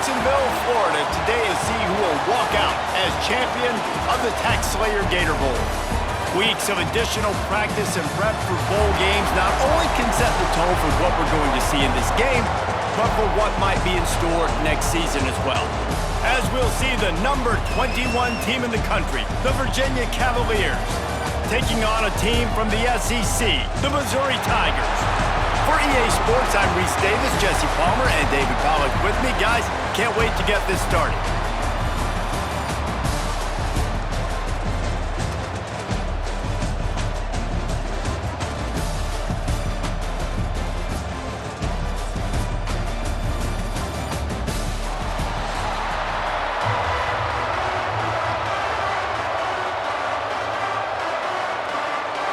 Jacksonville, Florida, today to see who will walk out as champion of the TaxSlayer Gator Bowl. Weeks of additional practice and prep for bowl games not only can set the tone for what we're going to see in this game, but for what might be in store next season as well. As we'll see the number 21 team in the country, the Virginia Cavaliers, taking on a team from the SEC, the Missouri Tigers. For EA Sports, I'm Reese Davis, Jesse Palmer, and David Pollack with me. Guys, can't wait to get this started.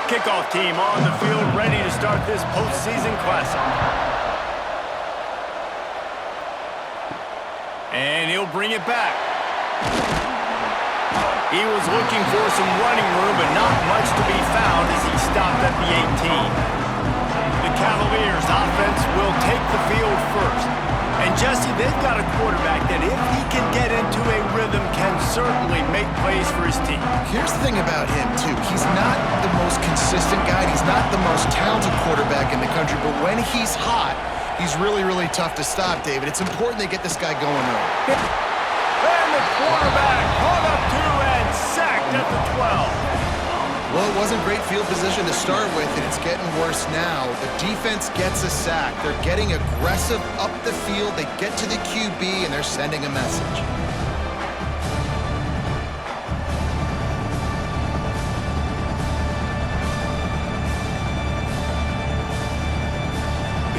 Kickoff team on the field, ready to start this postseason classic. And he'll bring it back. He was looking for some running room, but not much to be found as he stopped at the 18. The Cavaliers offense will take the field first. And Jesse, they've got a quarterback that if he can get into a rhythm can certainly make plays for his team. Here's the thing about him, too. He's not the most consistent guy. He's not the most talented quarterback in the country. But when he's hot, he's really, really tough to stop, David. It's important they get this guy going early. And the quarterback caught up to and sacked at the 12. Well, it wasn't great field position to start with, and it's getting worse now. The defense gets a sack. They're getting aggressive up the field. They get to the QB, and they're sending a message.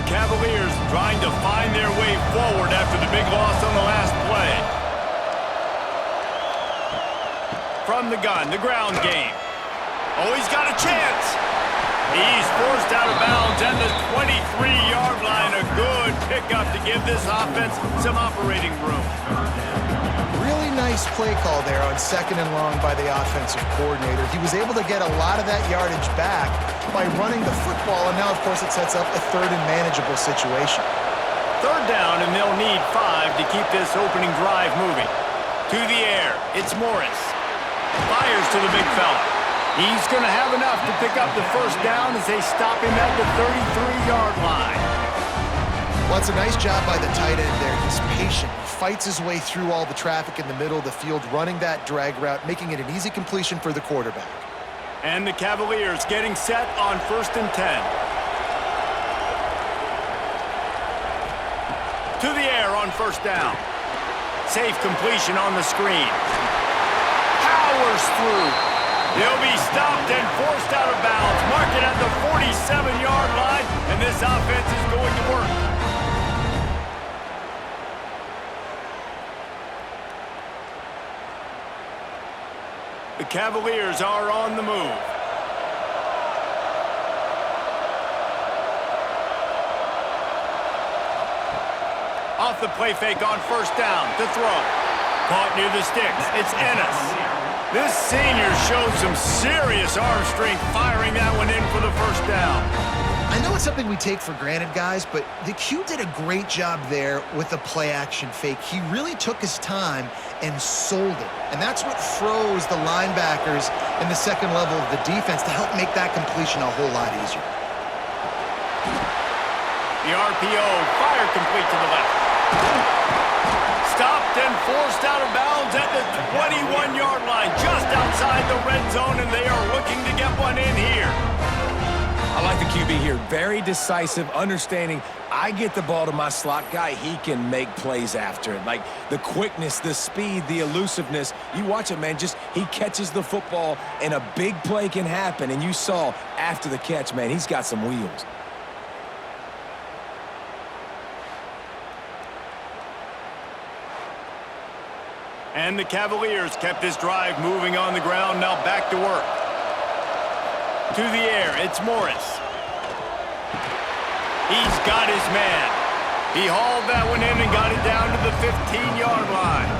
The Cavaliers trying to find their way forward after the big loss on the last play. From the gun, the ground game. Oh, he's got a chance. He's forced out of bounds at the 23-yard line. A good pickup to give this offense some operating room. Really nice play call there on 2nd and long by the offensive coordinator. He was able to get a lot of that yardage back by running the football, and now, of course, it sets up a 3rd and manageable situation. 3rd down, and they'll need 5 to keep this opening drive moving. To the air, it's Morris. Fires to the big fella. He's going to have enough to pick up the 1st down as they stop him at the 33-yard line. Well, it's a nice job by the tight end there. He's patient. He fights his way through all the traffic in the middle of the field, running that drag route, making it an easy completion for the quarterback. And the Cavaliers getting set on 1st and 10. To the air on 1st down. Safe completion on the screen. Powers through. They'll be stopped and forced out of bounds. Mark it at the 47-yard line, and this offense is going to work. The Cavaliers are on the move. Off the play fake on 1st down to throw. Caught near the sticks. It's Ennis. This senior showed some serious arm strength firing that one in for the 1st down. I know it's something we take for granted, guys, but the Q did a great job there with the play-action fake. He really took his time and sold it. And that's what froze the linebackers in the 2nd level of the defense to help make that completion a whole lot easier. The RPO, fire complete to the left. Stopped and forced out of bounds at the 21-yard line, just outside the red zone, and they are looking to get one in here. I like the QB here. Very decisive, understanding I get the ball to my slot guy, he can make plays after it. Like the quickness, the speed, the elusiveness. You watch it, man, just he catches the football, and a big play can happen. And you saw after the catch, man, he's got some wheels. And the Cavaliers kept this drive moving on the ground, now back to work. To the air, it's Morris. He's got his man. He hauled that one in and got it down to the 15-yard line.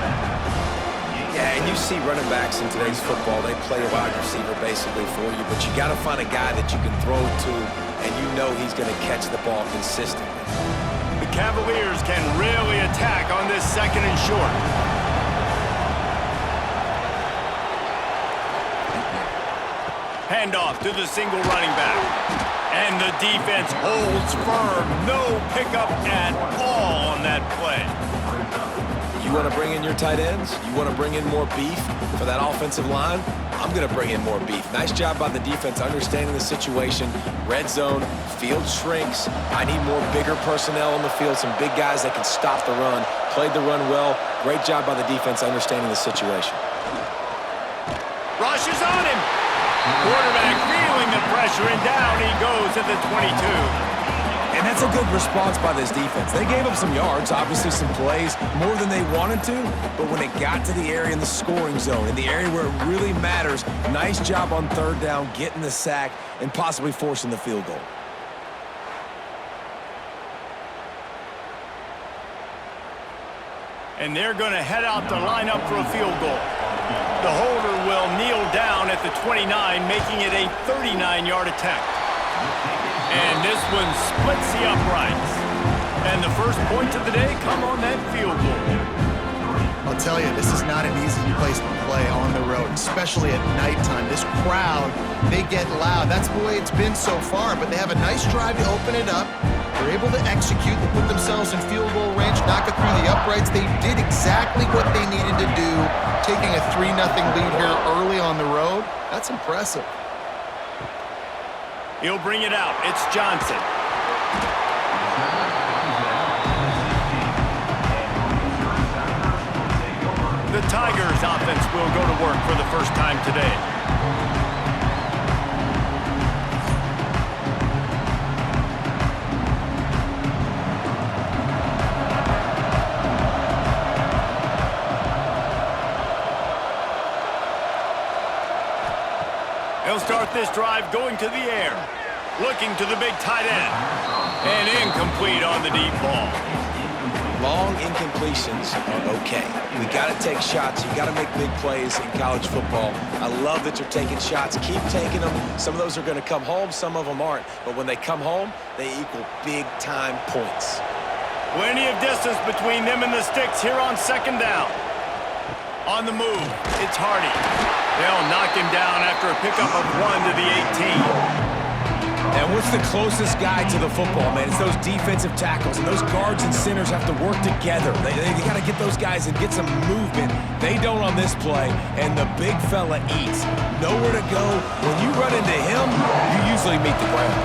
Yeah, and you see running backs in today's football, they play a wide receiver basically for you, but you got to find a guy that you can throw to, and you know he's going to catch the ball consistently. The Cavaliers can really attack on this second and short. Handoff to the single running back. And the defense holds firm. No pickup at all on that play. You want to bring in your tight ends? You want to bring in more beef for that offensive line? I'm going to bring in more beef. Nice job by the defense understanding the situation. Red zone, field shrinks. I need more bigger personnel on the field, some big guys that can stop the run. Played the run well. Great job by the defense understanding the situation. Rush is on him. Quarterback feeling the pressure, and down he goes at the 22. And that's a good response by this defense. They gave up some yards, obviously some plays, more than they wanted to, but when it got to the area in the scoring zone, in the area where it really matters, nice job on third down, getting the sack, and possibly forcing the field goal. And they're going to head out to line up for a field goal. The holder will kneel down at the 29, making it a 39-yard attempt. And this one splits the uprights. And the first points of the day come on that field goal. I'll tell you, this is not an easy place to play on the road, especially at nighttime. This crowd, they get loud. That's the way it's been so far, but they have a nice drive to open it up. They're able to execute. They put themselves in field goal range, knock it through the uprights. They did exactly what they needed to do, taking a 3-0 lead here early on the road. That's impressive. He'll bring it out. It's Johnson. The Tigers offense will go to work for the first time today. He'll start this drive going to the air. Looking to the big tight end. And incomplete on the deep ball. Long incompletions are okay. We got to take shots. You got to make big plays in college football. I love that you're taking shots. Keep taking them. Some of those are going to come home. Some of them aren't. But when they come home, they equal big-time points. Plenty of distance between them and the sticks here on second down. On the move, it's Hardy. They'll knock him down after a pickup of 1 to the 18. And what's the closest guy to the football, man? It's those defensive tackles, and those guards and centers have to work together. They got to get those guys and get some movement. They don't on this play, and the big fella eats. Nowhere to go. When you run into him, you usually meet the ground.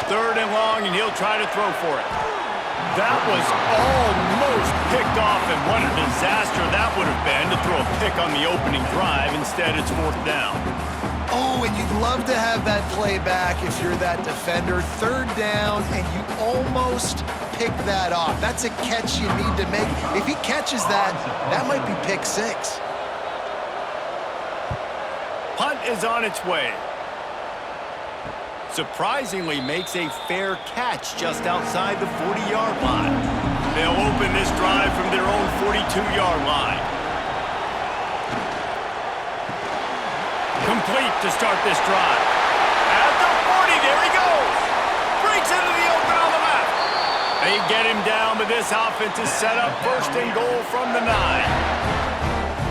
Third and long, and he'll try to throw for it. That was almost picked off, and what a disaster that would have been to throw a pick on the opening drive. Instead, it's fourth down. Oh, and you'd love to have that play back if you're that defender. Third down, and you almost pick that off. That's a catch you need to make. If he catches that, that might be pick 6. Punt is on its way. Surprisingly makes a fair catch just outside the 40-yard line. They'll open this drive from their own 42-yard line. Complete to start this drive. At the 40, there he goes. Breaks into the open on the left. They get him down, but this offense is set up first and goal from the 9.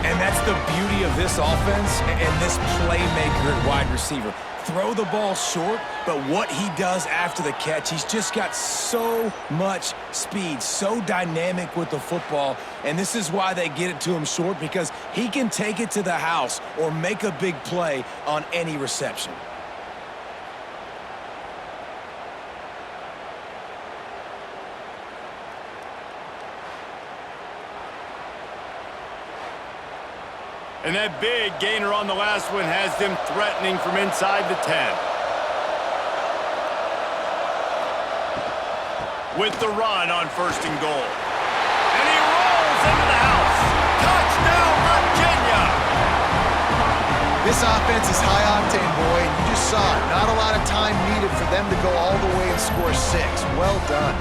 And that's the beauty of this offense and this playmaker at wide receiver. Throw the ball short, but what he does after the catch, he's just got so much speed, so dynamic with the football, and this is why they get it to him short, because he can take it to the house or make a big play on any reception. And that big gainer on the last one has them threatening from inside the 10. With the run on first and goal. And he rolls into the house. Touchdown, Virginia! This offense is high octane, boy, and you just saw it. Not a lot of time needed for them to go all the way and score 6. Well done.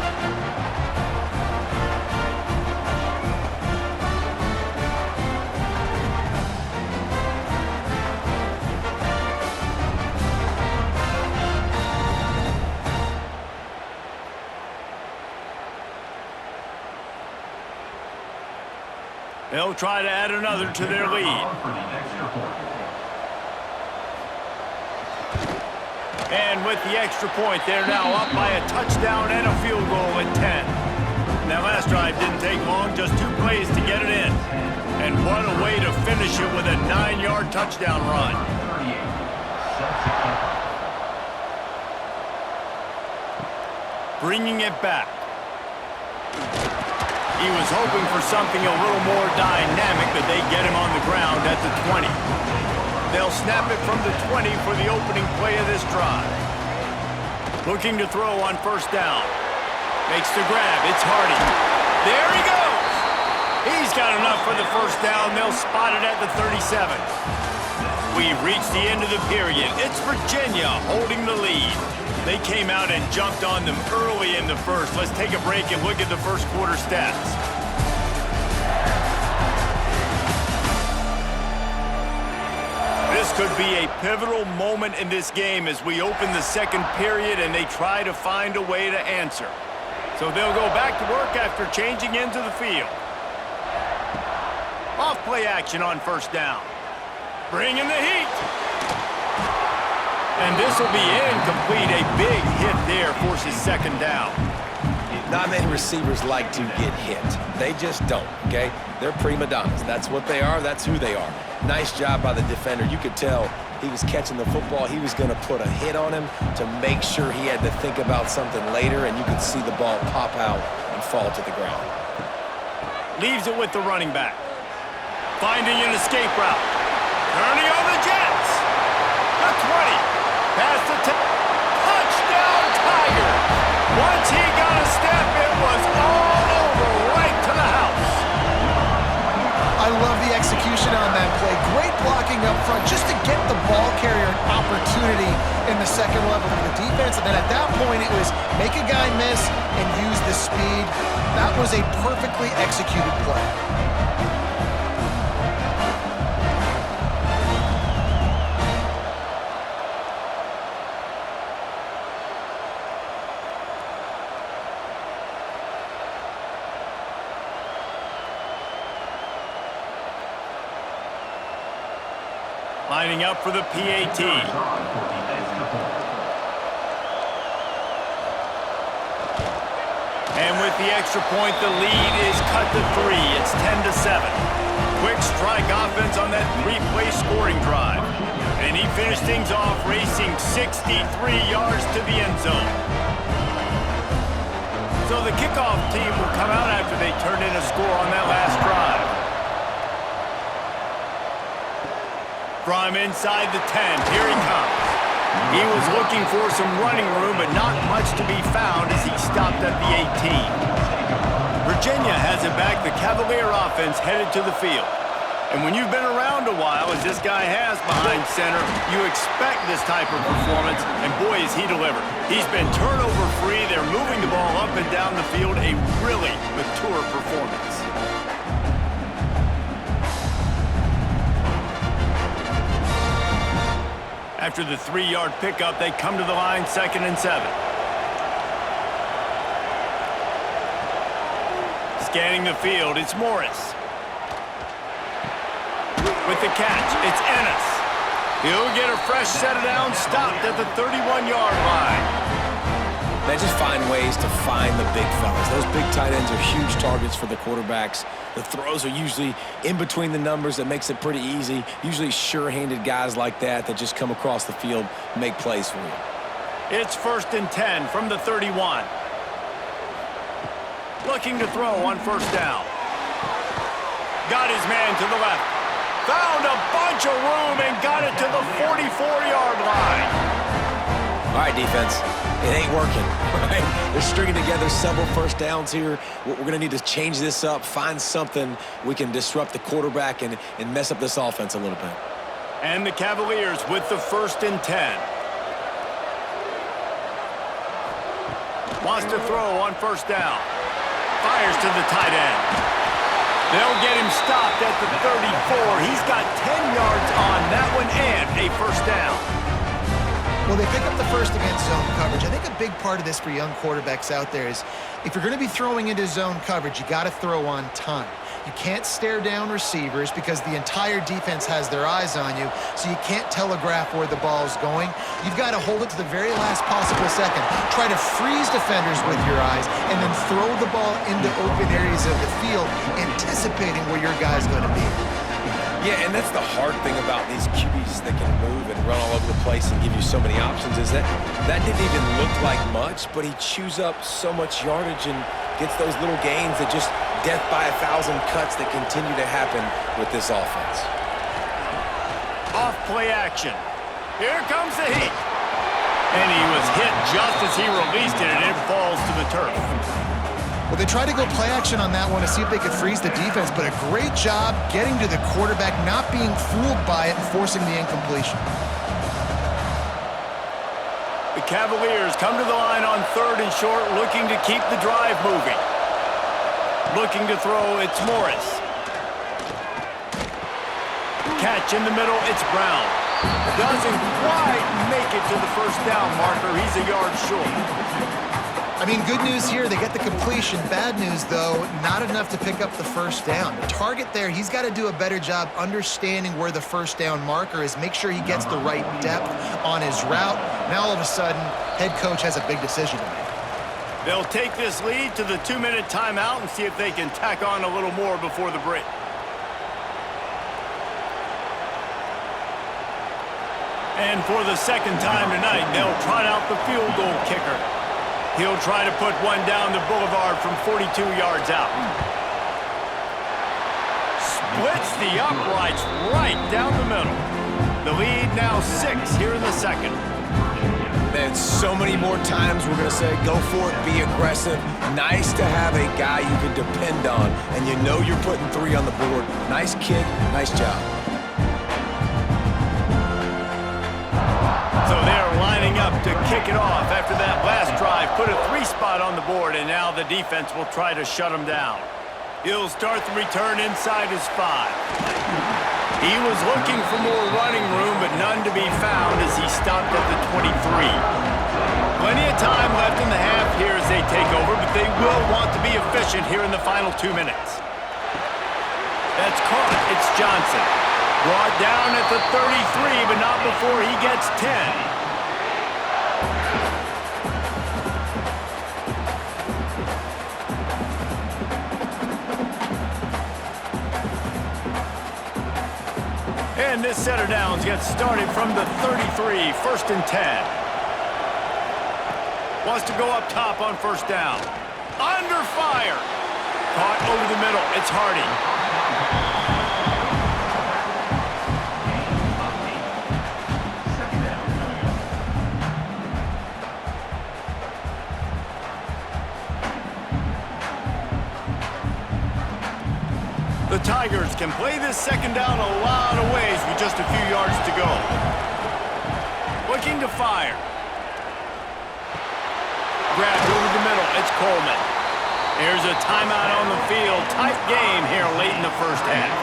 They'll try to add another to their lead. And with the extra point, they're now up by a touchdown and a field goal at 10. That last drive didn't take long, just 2 plays to get it in. And what a way to finish it with a 9-yard touchdown run. Bringing it back. He was hoping for something a little more dynamic, but they get him on the ground at the 20. They'll snap it from the 20 for the opening play of this drive. Looking to throw on first down. Makes the grab. It's Hardy. There he goes. He's got enough for the first down. They'll spot it at the 37. We've reached the end of the period. It's Virginia holding the lead. They came out and jumped on them early in the first. Let's take a break and look at the first quarter stats. This could be a pivotal moment in this game as we open the second period and they try to find a way to answer. So they'll go back to work after changing into the field. Off play action on first down. Bringing the heat. And this will be incomplete. A big hit there forces second down. Not many receivers like to get hit. They just don't, okay? They're prima donnas. That's what they are. That's who they are. Nice job by the defender. You could tell he was catching the football. He was going to put a hit on him to make sure he had to think about something later, and you could see the ball pop out and fall to the ground. Leaves it with the running back. Finding an escape route. Turning on the Jets. The 20. Past the 10. Touchdown, Tigers. Once he got a step, it was all over, right to the house. I love the execution on that play. Great blocking up front just to get the ball carrier an opportunity in the second level of the defense. And then at that point, it was make a guy miss and use the speed. That was a perfectly executed play. Lining up for the PAT. And with the extra point, the lead is cut to 3. It's 10-7. Quick strike offense on that 3-play scoring drive. And he finished things off racing 63 yards to the end zone. So the kickoff team will come out after they turn in a score on that last drive. From inside the 10, here he comes. He was looking for some running room, but not much to be found as he stopped at the 18. Virginia has it back. The Cavalier offense headed to the field. And when you've been around a while, as this guy has behind center, you expect this type of performance, and boy, has he delivered. He's been turnover-free. They're moving the ball up and down the field. A really mature performance. After the 3-yard pickup, they come to the line 2nd and 7. Scanning the field, it's Morris. With the catch, it's Ennis. He'll get a fresh set of downs, stopped at the 31-yard line. They just find ways to find the big fellas. Those big tight ends are huge targets for the quarterbacks. The throws are usually in between the numbers. That makes it pretty easy. Usually sure-handed guys like that just come across the field, make plays for you. It's 1st and 10 from the 31. Looking to throw on first down. Got his man to the left. Found a bunch of room and got it to the 44-yard line. All right, defense. It ain't working, right? They're stringing together several first downs here. We're going to need to change this up, find something we can disrupt the quarterback and mess up this offense a little bit. And the Cavaliers with the 1st and 10. Wants to throw on first down. Fires to the tight end. They'll get him stopped at the 34. He's got 10 yards on that one and a first down. Well, they pick up the first against zone coverage. I think a big part of this for young quarterbacks out there is if you're going to be throwing into zone coverage, you got to throw on time. You can't stare down receivers because the entire defense has their eyes on you, so you can't telegraph where the ball's going. You've got to hold it to the very last possible second. Try to freeze defenders with your eyes and then throw the ball into open areas of the field, anticipating where your guy's going to be. Yeah, and that's the hard thing about these QBs that can move and run all over the place and give you so many options is that didn't even look like much, but he chews up so much yardage and gets those little gains that just death by 1,000 cuts that continue to happen with this offense. Off play action. Here comes the heat. And he was hit just as he released it, and it falls to the turf. Well, they tried to go play action on that one to see if they could freeze the defense, but a great job getting to the quarterback, not being fooled by it, and forcing the incompletion. The Cavaliers come to the line on 3rd and short, looking to keep the drive moving. Looking to throw, it's Morris. Catch in the middle, it's Brown. Doesn't quite make it to the first down marker. He's a yard short. I mean, good news here, they get the completion. Bad news, though, not enough to pick up the first down. The target there, he's got to do a better job understanding where the first down marker is, make sure he gets the right depth on his route. Now, all of a sudden, head coach has a big decision to make. They'll take this lead to the 2-minute timeout and see if they can tack on a little more before the break. And for the second time tonight, they'll trot out the field goal kicker. He'll try to put one down the boulevard from 42 yards out. Splits the uprights right down the middle. The lead now 6 here in the second. Man, so many more times we're going to say, go for it, be aggressive. Nice to have a guy you can depend on, and you know you're putting 3 on the board. Nice kick, nice job. So they're lining up to kick it off after that last drive. Put a 3 spot on the board, and now the defense will try to shut them down. He'll start the return inside his 5. He was looking for more running room, but none to be found as he stopped at the 23. Plenty of time left in the half here as they take over, but they will want to be efficient here in the final 2 minutes. That's caught. It's Johnson. Brought down at the 33, but not before he gets 10. And this set of downs gets started from the 33, 1st and 10. Wants to go up top on 1st down. Under fire. Caught over the middle. It's Hardy. The Tigers can play this second down a lot of ways with just a few yards to go. Looking to fire. Grabbed over the middle. It's Coleman. Here's a timeout on the field. Tight game here late in the first half.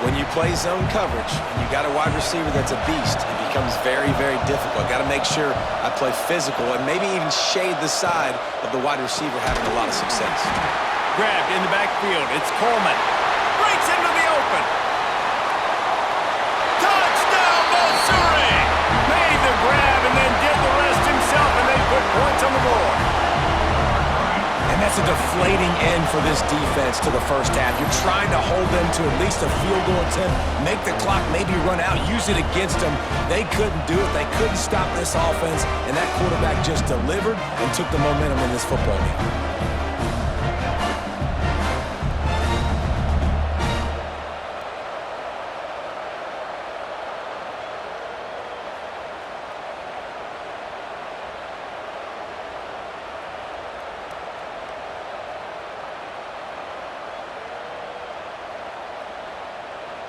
When you play zone coverage and you got a wide receiver that's a beast, it becomes very, very difficult. Got to make sure I play physical and maybe even shade the side of the wide receiver having a lot of success. Grabbed in the backfield. It's Coleman. Breaks into the open. Touchdown, Missouri! Made the grab and then did the rest himself, and they put points on the board. And that's a deflating end for this defense to the first half. You're trying to hold them to at least a field goal attempt, make the clock maybe run out, use it against them. They couldn't do it. They couldn't stop this offense, and that quarterback just delivered and took the momentum in this football game.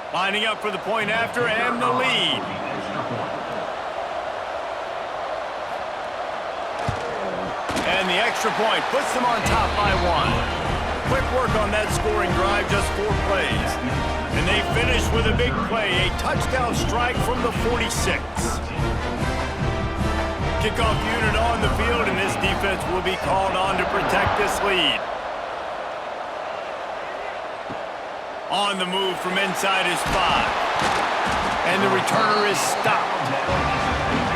Lining up for the point after and the lead. And the extra point puts them on top by 1. Quick work on that scoring drive, just 4 plays. And they finish with a big play, a touchdown strike from the 46. Kickoff unit on the field, and this defense will be called on to protect this lead. On the move from inside his 5. And the returner is stopped.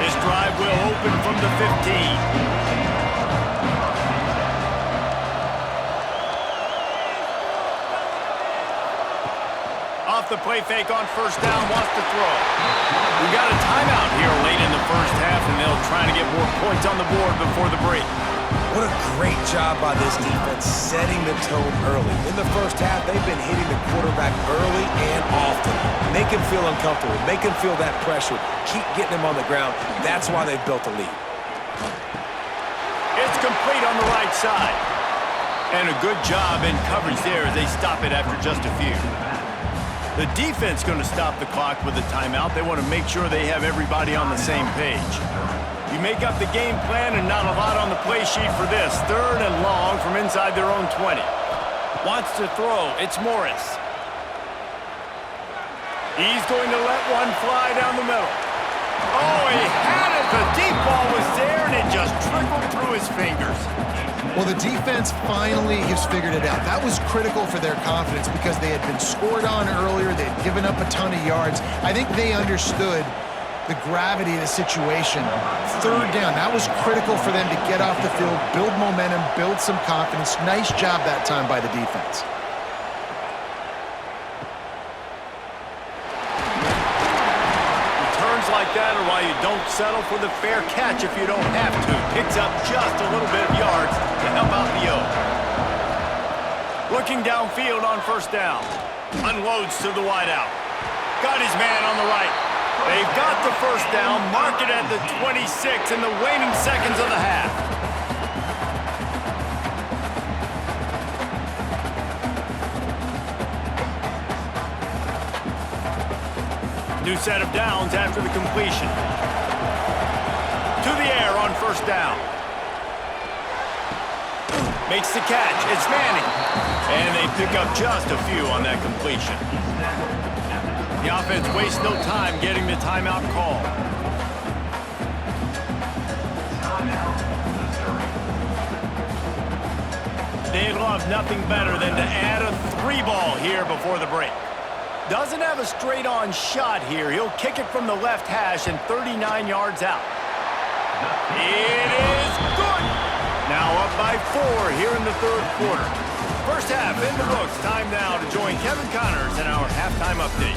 This drive will open from the 15. Off the play fake on first down, wants to throw. We got a timeout here late in the first half, and they'll try to get more points on the board before the break. What a great job by this defense setting the tone early. In the first half, they've been hitting the quarterback early and often. Make him feel uncomfortable. Make him feel that pressure. Keep getting him on the ground. That's why they've built a lead. It's complete on the right side. And a good job in coverage there as they stop it after just a few. The defense going to stop the clock with a timeout. They want to make sure they have everybody on the same page. You make up the game plan and not a lot on the play sheet for this. 3rd and long from inside their own 20. Wants to throw. It's Morris. He's going to let one fly down the middle. Oh, he had it. The deep ball was there, and it just trickled through his fingers. Well, the defense finally has figured it out. That was critical for their confidence because they had been scored on earlier. They had given up a ton of yards. I think they understood the gravity of the situation. 3rd down, that was critical for them to get off the field, build momentum, build some confidence. Nice job that time by the defense. Returns like that are why you don't settle for the fair catch if you don't have to. Picks up just a little bit of yards to help out the O. Looking downfield on first down. Unloads to the wideout. Got his man on the right. They've got the first down, mark it at the 26 in the waning seconds of the half. New set of downs after the completion. To the air on first down. Makes the catch. It's Manning. And they pick up just a few on that completion. The offense wastes no time getting the timeout call. They'd love nothing better than to add a 3-ball here before the break. Doesn't have a straight-on shot here. He'll kick it from the left hash and 39 yards out. It is good. Now up by 4 here in the 3rd quarter. First half in the books. Time now to join Kevin Connors in our halftime update.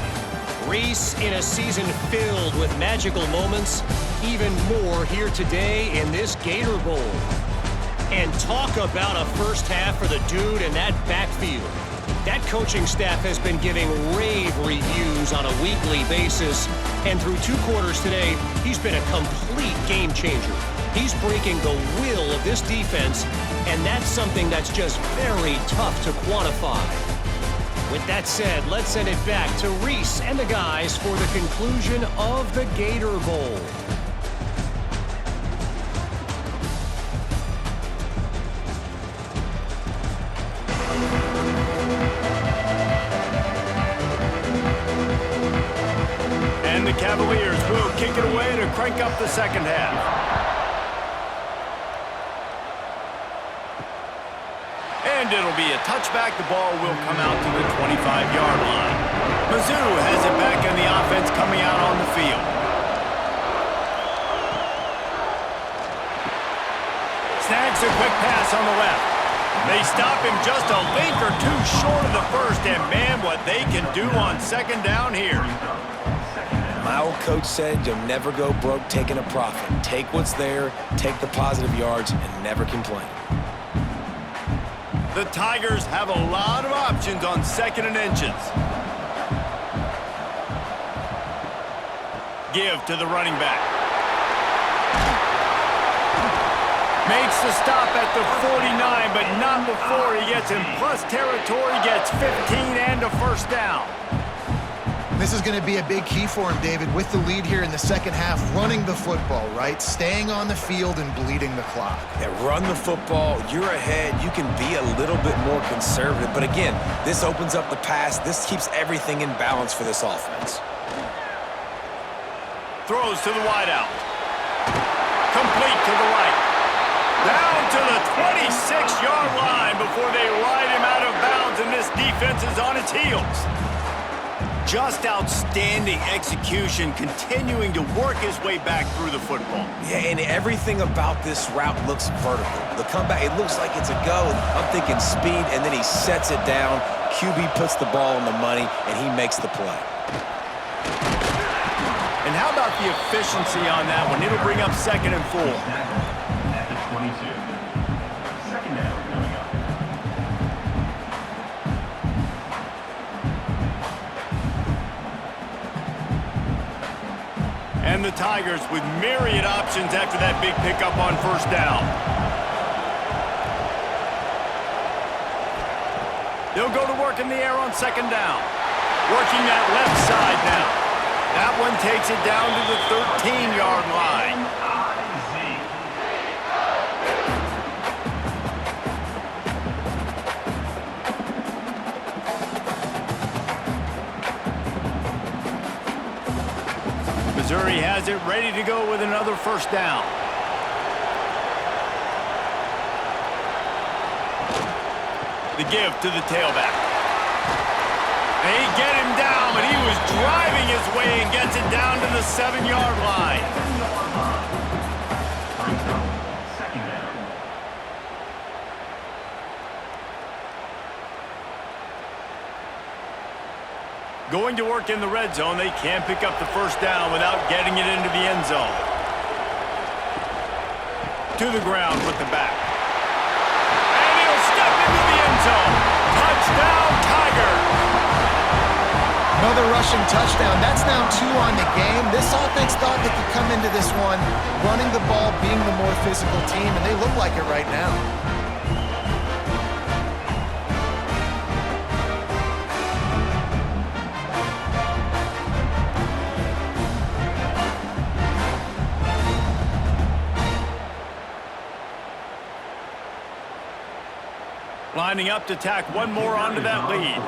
Reese, in a season filled with magical moments, even more here today in this Gator Bowl. And talk about a first half for the dude in that backfield. That coaching staff has been giving rave reviews on a weekly basis, and through 2 quarters today, he's been a complete game changer. He's breaking the will of this defense, and that's something that's just very tough to quantify. With that said, let's send it back to Reese and the guys for the conclusion of the Gator Bowl. And the Cavaliers will kick it away to crank up the second half. And it'll be a touchback. The ball will come out to the 25-yard line. Mizzou has it back in the offense coming out on the field. Snags a quick pass on the left. They stop him just a link or 2 short of the first, and man, what they can do on second down here. My old coach said you'll never go broke taking a profit. Take what's there, take the positive yards, and never complain. The Tigers have a lot of options on 2nd and inches. Give to the running back. Makes the stop at the 49, but not before he gets in plus territory, gets 15 and a first down. This is going to be a big key for him, David, with the lead here in the second half, running the football, right? Staying on the field and bleeding the clock. Yeah, run the football. You're ahead. You can be a little bit more conservative. But again, this opens up the pass. This keeps everything in balance for this offense. Throws to the wideout. Complete to the right. Down to the 26-yard line before they ride him out of bounds, and this this defense is on its heels. Just outstanding execution, continuing to work his way back through the football. Yeah, and everything about this route looks vertical. The comeback, it looks like it's a go. I'm thinking speed, and then he sets it down. QB puts the ball on the money, and he makes the play. And how about the efficiency on that one? It'll bring up 2nd and 4. At the 22. 2nd down coming up. And the Tigers with myriad options after that big pickup on 1st down. They'll go to work in the air on 2nd down. Working that left side now. That one takes it down to the 13-yard line. Missouri has it ready to go with another 1st down. The give to the tailback. They get him down, but he was driving his way and gets it down to the 7-yard line. Going to work in the red zone, they can't pick up the 1st down without getting it into the end zone. To the ground with the back. And he'll step into the end zone. Touchdown, Tigers! Another rushing touchdown. That's now 2 on the game. This offense thought they could come into this one running the ball, being the more physical team, and they look like it right now. Lining up to tack one more onto that lead.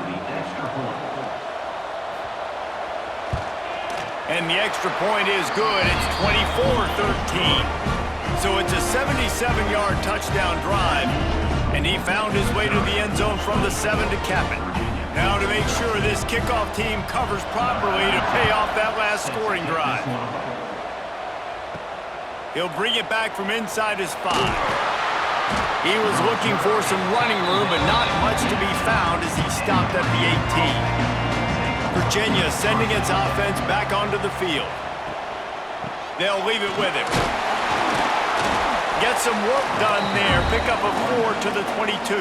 And the extra point is good. It's 24-13. So it's a 77-yard touchdown drive. And he found his way to the end zone from the 7 to cap it. Now to make sure this kickoff team covers properly to pay off that last scoring drive. He'll bring it back from inside his 5. He was looking for some running room, but not much to be found as he stopped at the 18. Virginia sending its offense back onto the field. They'll leave it with him. Get some work done there. Pick up a 4 to the 22.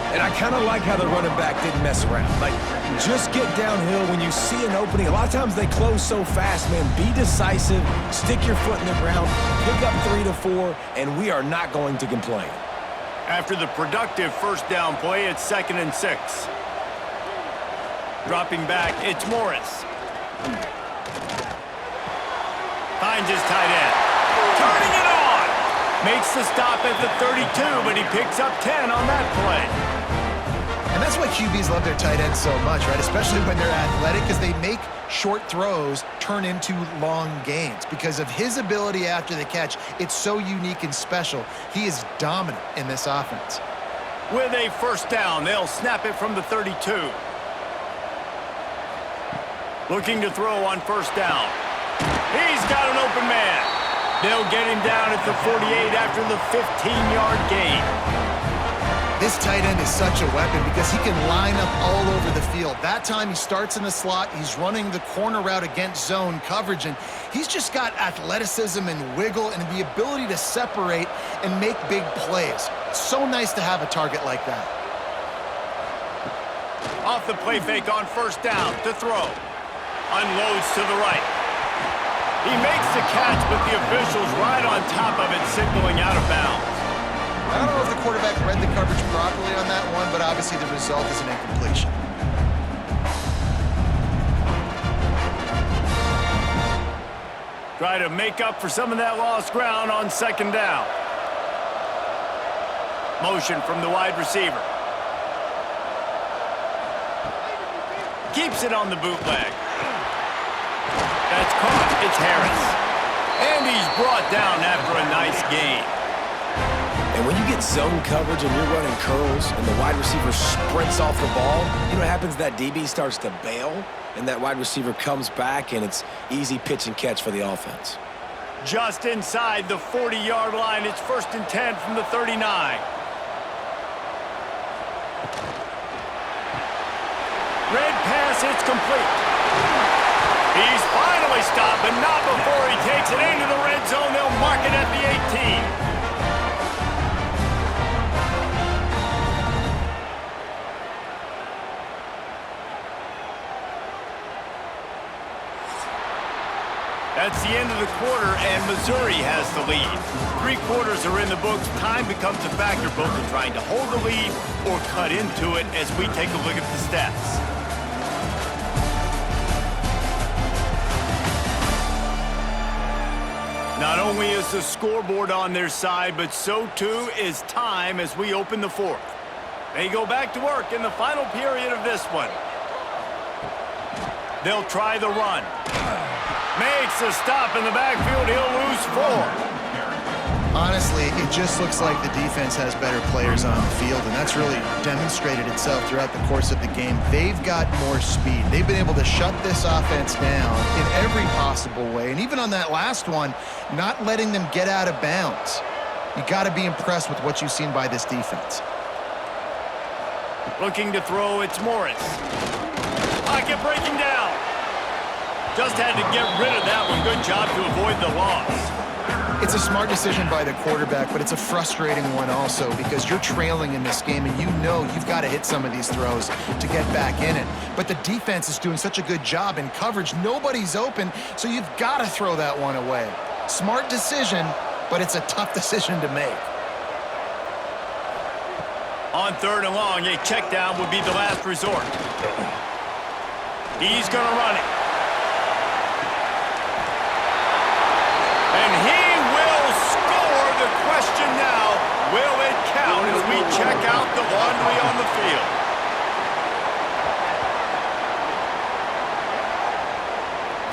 And I kind of like how the running back didn't mess around. Like, just get downhill when you see an opening. A lot of times they close so fast, man. Be decisive, stick your foot in the ground, pick up 3 to 4, and we are not going to complain. After the productive 1st down play, it's 2nd and 6. Dropping back, it's Morris. Finds his tight end. Turning it on! Makes the stop at the 32, but he picks up 10 on that play. And that's why QBs love their tight ends so much, right? Especially when they're athletic, because they make short throws turn into long gains. Because of his ability after the catch, it's so unique and special. He is dominant in this offense. With a 1st down, they'll snap it from the 32. Looking to throw on 1st down. He's got an open man. They'll get him down at the 48 after the 15-yard gain. This tight end is such a weapon because he can line up all over the field. That time he starts in the slot, he's running the corner route against zone coverage, and he's just got athleticism and wiggle and the ability to separate and make big plays. It's so nice to have a target like that. Off the play fake on 1st down to throw. Unloads to the right. He makes the catch, but the official's right on top of it, signaling out of bounds. I don't know if the quarterback read the coverage properly on that one, but obviously the result is an incompletion. Try to make up for some of that lost ground on 2nd down. Motion from the wide receiver. Keeps it on the bootleg. That's caught. It's Harris. And he's brought down after a nice gain. And when you get zone coverage and you're running curls and the wide receiver sprints off the ball, you know what happens? That DB starts to bail, and that wide receiver comes back, and it's easy pitch and catch for the offense. Just inside the 40-yard line. It's 1st and 10 from the 39. Red pass, it's complete. He's finally stopped, but not before he takes it into the red zone. They'll mark it at the 18. That's the end of the quarter, and Missouri has the lead. 3 quarters are in the books. Time becomes a factor both in trying to hold the lead or cut into it as we take a look at the stats. Not only is the scoreboard on their side, but so too is time as we open the 4th. They go back to work in the final period of this one. They'll try the run. Makes a stop in the backfield. He'll lose 4. Honestly, it just looks like the defense has better players on the field, and that's really demonstrated itself throughout the course of the game. They've got more speed. They've been able to shut this offense down in every possible way, and even on that last one, not letting them get out of bounds. You got to be impressed with what you've seen by this defense. Looking to throw, it's Morris. Pocket breaking down. Just had to get rid of that one. Good job to avoid the loss. It's a smart decision by the quarterback, but it's a frustrating one also because you're trailing in this game and you know you've got to hit some of these throws to get back in it. But the defense is doing such a good job in coverage. Nobody's open, so you've got to throw that one away. Smart decision, but it's a tough decision to make. On 3rd and long, a check down would be the last resort. He's going to run it. And he will score. The question now, will it count as we check out the laundry on the field?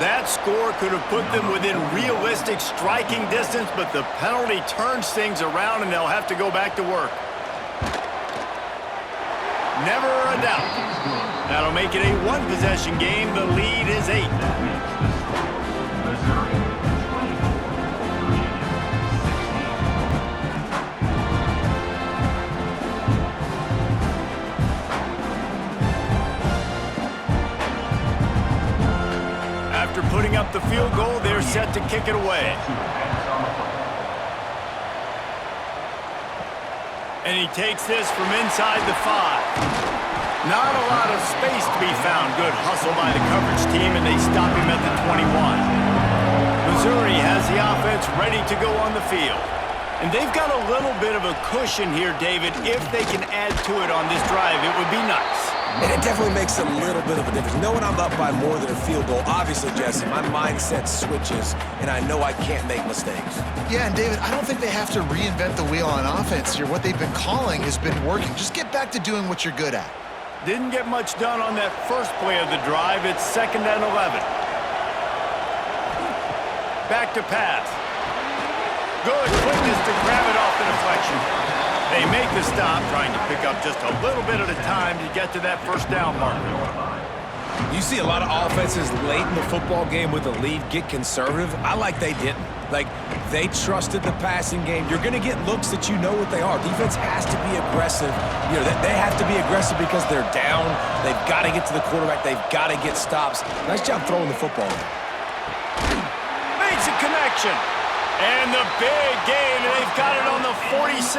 That score could have put them within realistic striking distance, but the penalty turns things around and they'll have to go back to work. Never a doubt. That'll make it a 1-possession game. The lead is 8. After putting up the field goal, they're set to kick it away. And he takes this from inside the 5. Not a lot of space to be found. Good hustle by the coverage team, and they stop him at the 21. Missouri has the offense ready to go on the field. And they've got a little bit of a cushion here, David. If they can add to it on this drive, it would be nice. And it definitely makes a little bit of a difference. Knowing I'm up by more than a field goal, obviously, Jesse, my mindset switches, and I know I can't make mistakes. Yeah, and David, I don't think they have to reinvent the wheel on offense here. What they've been calling has been working. Just get back to doing what you're good at. Didn't get much done on that first play of the drive. It's 2nd and 11. Back to pass. Good quickness to grab it off the deflection. They make the stop, trying to pick up just a little bit at a time to get to that 1st down marker. You see a lot of offenses late in the football game with a lead get conservative. I like they didn't. Like, they trusted the passing game. You're going to get looks that you know what they are. Defense has to be aggressive. You know, they have to be aggressive because they're down. They've got to get to the quarterback. They've got to get stops. Nice job throwing the football. Makes a connection. And the big gain, and they've got it on the 46.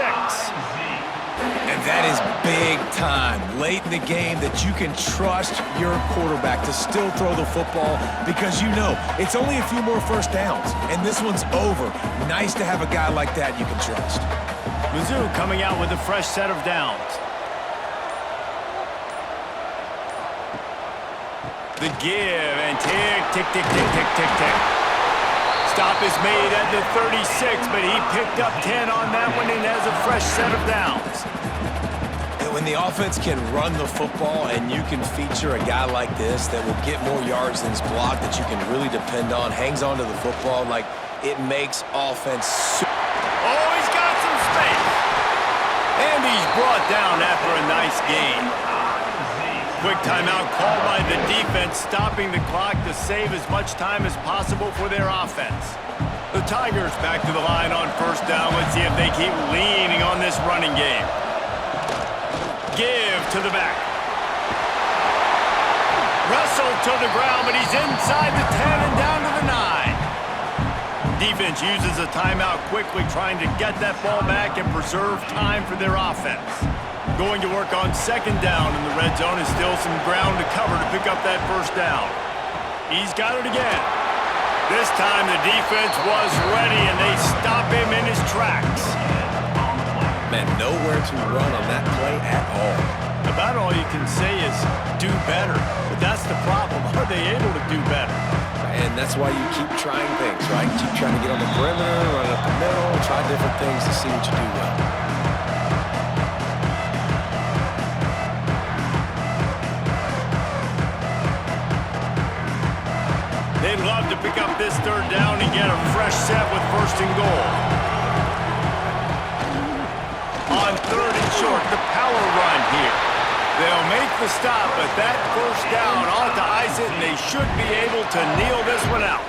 And that is big time late in the game that you can trust your quarterback to still throw the football because you know it's only a few more 1st downs, and this one's over. Nice to have a guy like that you can trust. Mizzou coming out with a fresh set of downs. The give, and tick, tick, tick, tick, tick, tick, tick. Stop is made at the 36, but he picked up 10 on that one and has a fresh set of downs. And when the offense can run the football and you can feature a guy like this that will get more yards than his block that you can really depend on, hangs onto the football, like, it makes offense. Oh, he's got some space. He's brought down after a nice gain. Quick timeout called by the defense, stopping the clock to save as much time as possible for their offense. The Tigers back to the line on first down. Let's see if they keep leaning on this running game. Give to the back. Wrestled to the ground, but he's inside the 10 and down to the 9. Defense uses a timeout quickly, trying to get that ball back and preserve time for their offense. Going to work on second down in the red zone, is still some ground to cover to pick up that first down. He's got it again. This time the defense was ready, and they stop him in his tracks. Man, nowhere to run on that play at all. About all you can say is do better. But that's the problem. Are they able to do better? And that's why you keep trying things, right? Keep trying to get on the perimeter, run up the middle, try different things to see what you do well. They'd love to pick up this third down and get a fresh set with first and goal. On third and short, the power run here. They'll make the stop, but that first down ought to ice it, and they should be able to kneel this one out.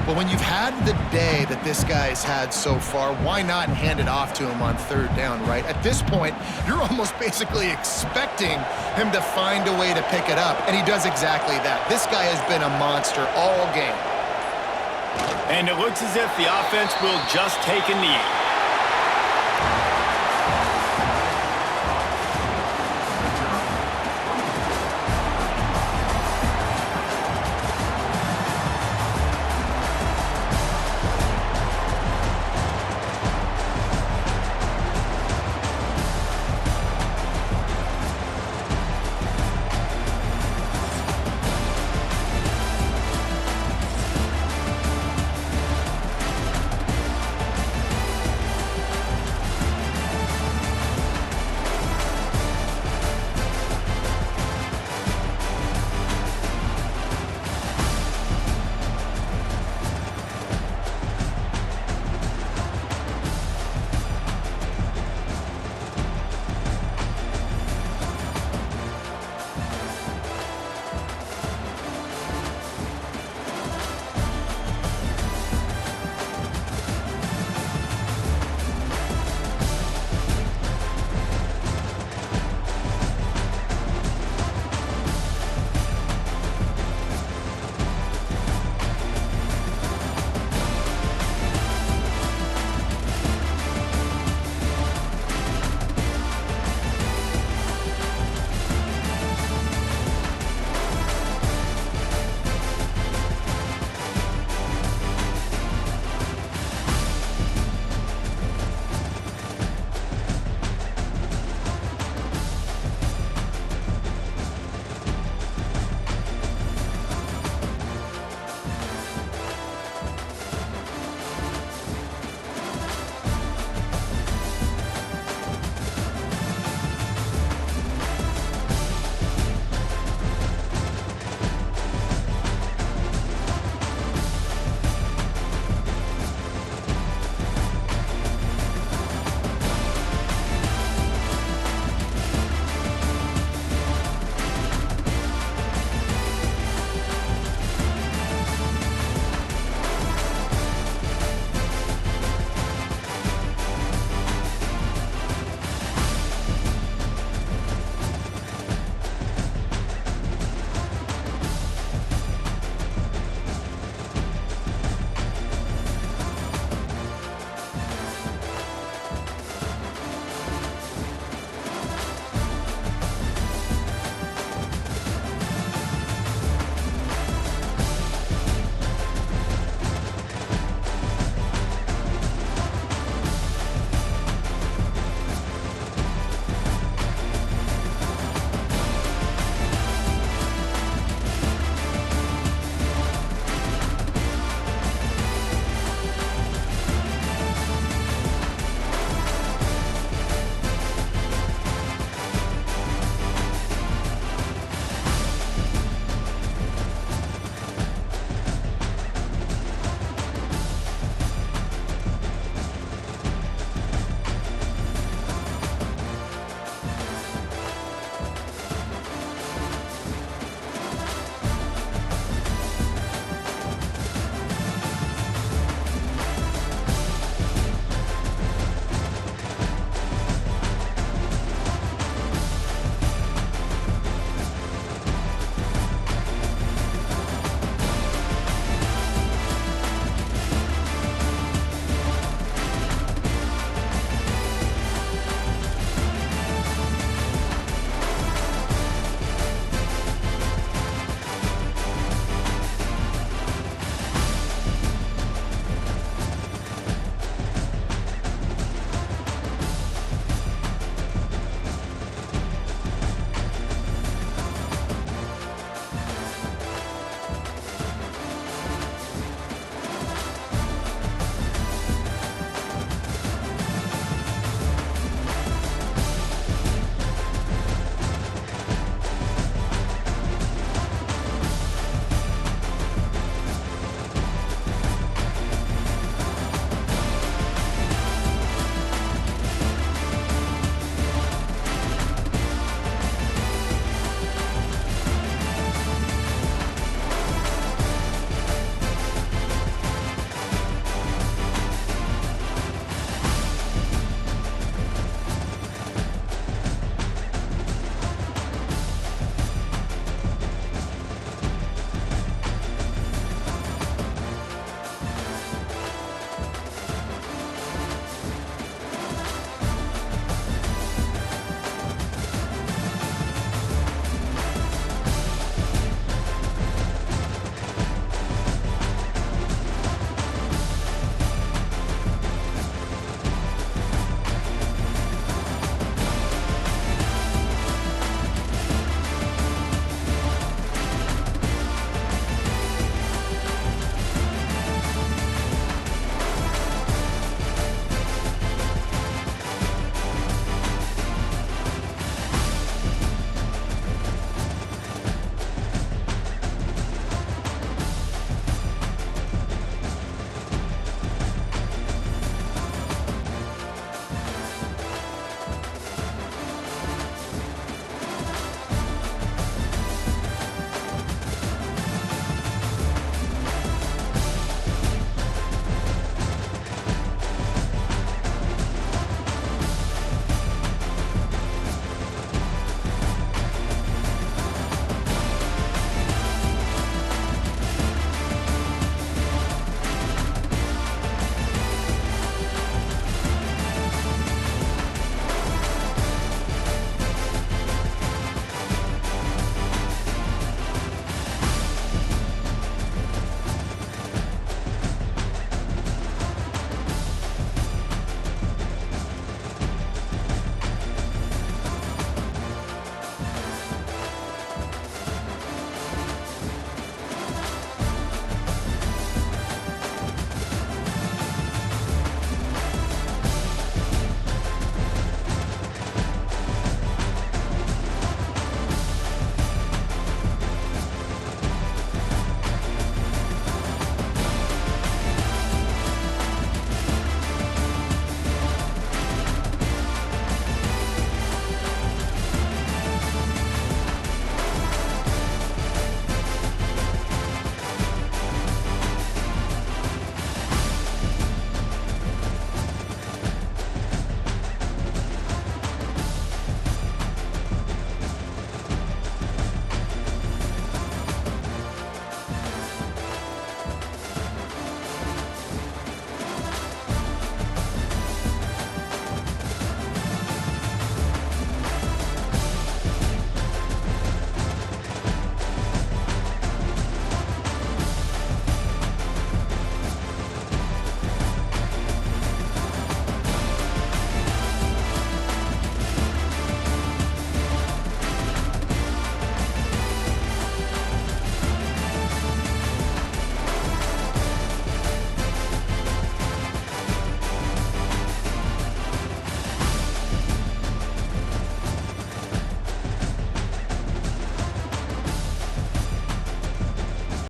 Well, when you've had the day that this guy's had so far, why not hand it off to him on third down, right? At this point, you're almost basically expecting him to find a way to pick it up, and he does exactly that. This guy has been a monster all game. And it looks as if the offense will just take a knee.